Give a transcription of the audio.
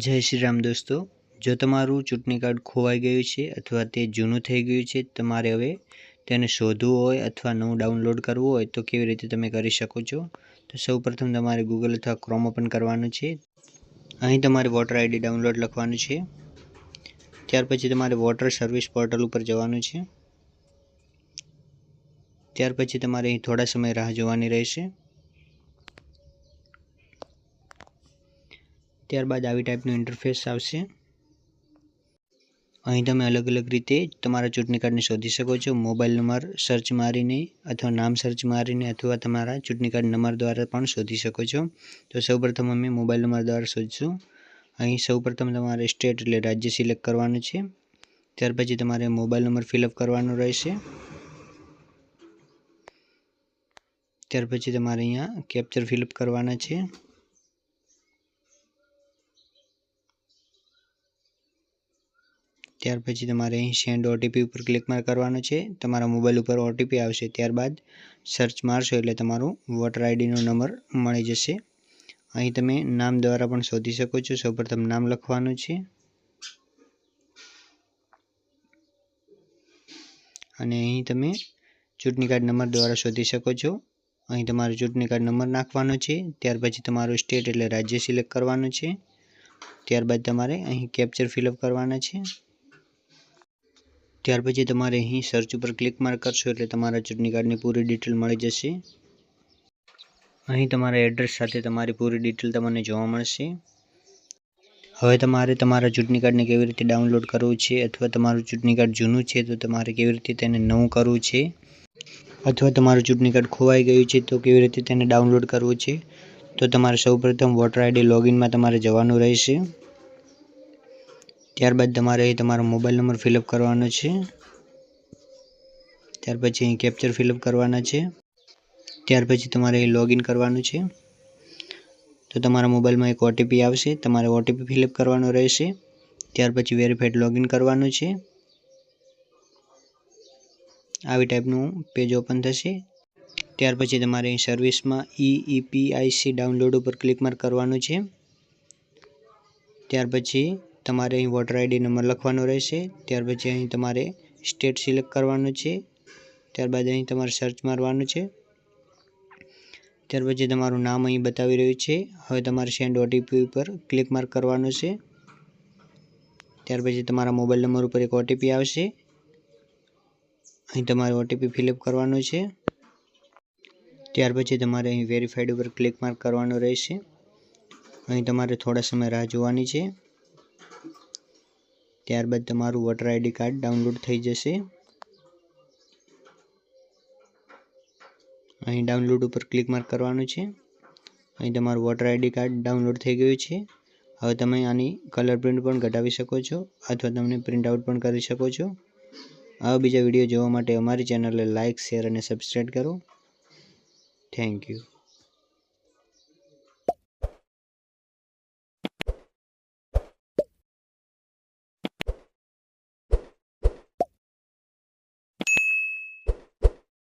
જય શ્રી રામ દોસ્તો, જો તમારું ચૂંટણી કાર્ડ ખોવાઈ ગયું છે અથવા તે જૂનું થઈ ગયું છે, તમારે હવે તેને શોધવું હોય અથવા નવું ડાઉનલોડ કરવું હોય તો કેવી રીતે તમે કરી શકો છો. તો સૌપ્રથમ તમારે ગૂગલ અથવા ક્રોમ ઓપન કરવાનું છે. અહીં તમારે વોટર આઈડી ડાઉનલોડ લખવાનું છે. ત્યાર પછી તમારે વોટર સર્વિસ પોર્ટલ ઉપર જવાનું છે. ત્યાર પછી તમારે અહીં થોડા સમય રાહ જોવાની રહેશે. ત્યારબાદ આવી ટાઈપનું ઇન્ટરફેસ આવશે. અહીં તમે અલગ અલગ રીતે તમારા ચૂંટણી કાર્ડને શોધી શકો છો. મોબાઈલ નંબર સર્ચ મારીને અથવા નામ સર્ચ મારીને અથવા તમારા ચૂંટણી કાર્ડ નંબર દ્વારા પણ શોધી શકો છો. તો સૌપ્રથમ અમે મોબાઈલ નંબર દ્વારા શોધીશું. અહીં સૌપ્રથમ તમારે સ્ટેટ એટલે રાજ્ય સિલેક્ટ કરવાનું છે. ત્યાર પછી તમારે મોબાઈલ નંબર ફિલઅપ કરવાનો રહેશે. ત્યાર પછી તમારે અહીંયા કેપ્ચર ફિલઅપ કરવાના છે. ત્યાર પછી તમારે અહીં સેન્ડ ઓટીપી ઉપર ક્લિક કરવાનું છે. તમારા મોબાઈલ ઉપર ઓટીપી આવશે. ત્યારબાદ સર્ચ મારશો એટલે તમારું વોટર આઈડીનો નંબર મળી જશે. અહીં તમે નામ દ્વારા પણ શોધી શકો છો. સૌપ્રથમ નામ લખવાનું છે અને અહીં તમે ચૂંટણી કાર્ડ નંબર દ્વારા શોધી શકો છો. અહીં તમારો ચૂંટણી કાર્ડ નંબર નાખવાનો છે. ત્યાર પછી તમારું સ્ટેટ એટલે રાજ્ય સિલેક્ટ કરવાનું છે. ત્યારબાદ તમારે અહીં કેપ્ચર ફિલઅપ કરવાના છે. ત્યાર પછી તમારે અહીં સર્ચ ઉપર ક્લિક કરશો એટલે તમારા ચૂંટણી કાર્ડની પૂરી ડિટેલ મળી જશે. અહીં તમારા એડ્રેસ સાથે તમારી પૂરી ડિટેલ તમને જોવા મળશે. હવે તમારે તમારા ચૂંટણી કાર્ડને કેવી રીતે ડાઉનલોડ કરવું છે અથવા તમારું ચૂંટણી કાર્ડ જૂનું છે તો તમારે કેવી રીતે તેને નવું કરવું છે અથવા તમારું ચૂંટણી કાર્ડ ખોવાઈ ગયું છે તો કેવી રીતે તેને ડાઉનલોડ કરવું છે, તો તમારે સૌપ્રથમ વોટર આઈડી લોગિનમાં તમારે જવાનું રહેશે. ત્યારબાદ તમારે અહીં તમારો મોબાઈલ નંબર ફિલઅપ કરવાનો છે. ત્યાર પછી અહીં કેપ્ચર ફિલઅપ કરવાના છે. ત્યાર પછી તમારે અહીં લોગિન કરવાનું છે. તો તમારા મોબાઈલમાં એક ઓટીપી આવશે. તમારે ઓટીપી ફિલઅપ કરવાનો રહેશે. ત્યાર પછી વેરીફાઈડ લોગિન કરવાનું છે. આવી ટાઈપનું પેજ ઓપન થશે. ત્યાર પછી તમારે અહીં સર્વિસમાં EPIC ડાઉનલોડ ઉપર ક્લિક કરવાનું છે. ત્યાર પછી તમારે અહીં વોટર આઈડી નંબર લખવાનો રહેશે. ત્યાર પછી અહીં તમારે સ્ટેટ સિલેક્ટ કરવાનું છે. ત્યારબાદ અહીં તમારે સર્ચ મારવાનું છે. ત્યાર પછી તમારું નામ અહીં બતાવી રહ્યું છે. હવે તમારે સેન્ડ ઓટીપી ઉપર ક્લિક કરવાનું છે. ત્યાર પછી તમારા મોબાઈલ નંબર ઉપર એક ઓટીપી આવશે. અહીં તમારે ઓટીપી ફિલઅપ કરવાનું છે. ત્યાર પછી તમારે અહીં વેરીફાઈડ ઉપર ક્લિક કરવાનું રહેશે. અહીં તમારે થોડા સમય રાહ જોવાની છે. ત્યારબાદ તમારું વોટર આઈડી કાર્ડ ડાઉનલોડ થઈ જશે. અહીં ડાઉનલોડ ઉપર ક્લિક કરવાનું છે. અહીં તમારું વોટર આઈડી કાર્ડ ડાઉનલોડ થઈ ગયું છે. હવે તમે આની કલર પ્રિન્ટ પણ ઘટાડી શકો છો અથવા તમને પ્રિન્ટ આઉટ પણ કરી શકો છો. આવા બીજા વિડીયો જોવા માટે અમારી ચેનલને લાઇક, શેર અને સબસ્ક્રાઈબ કરો. Thank you.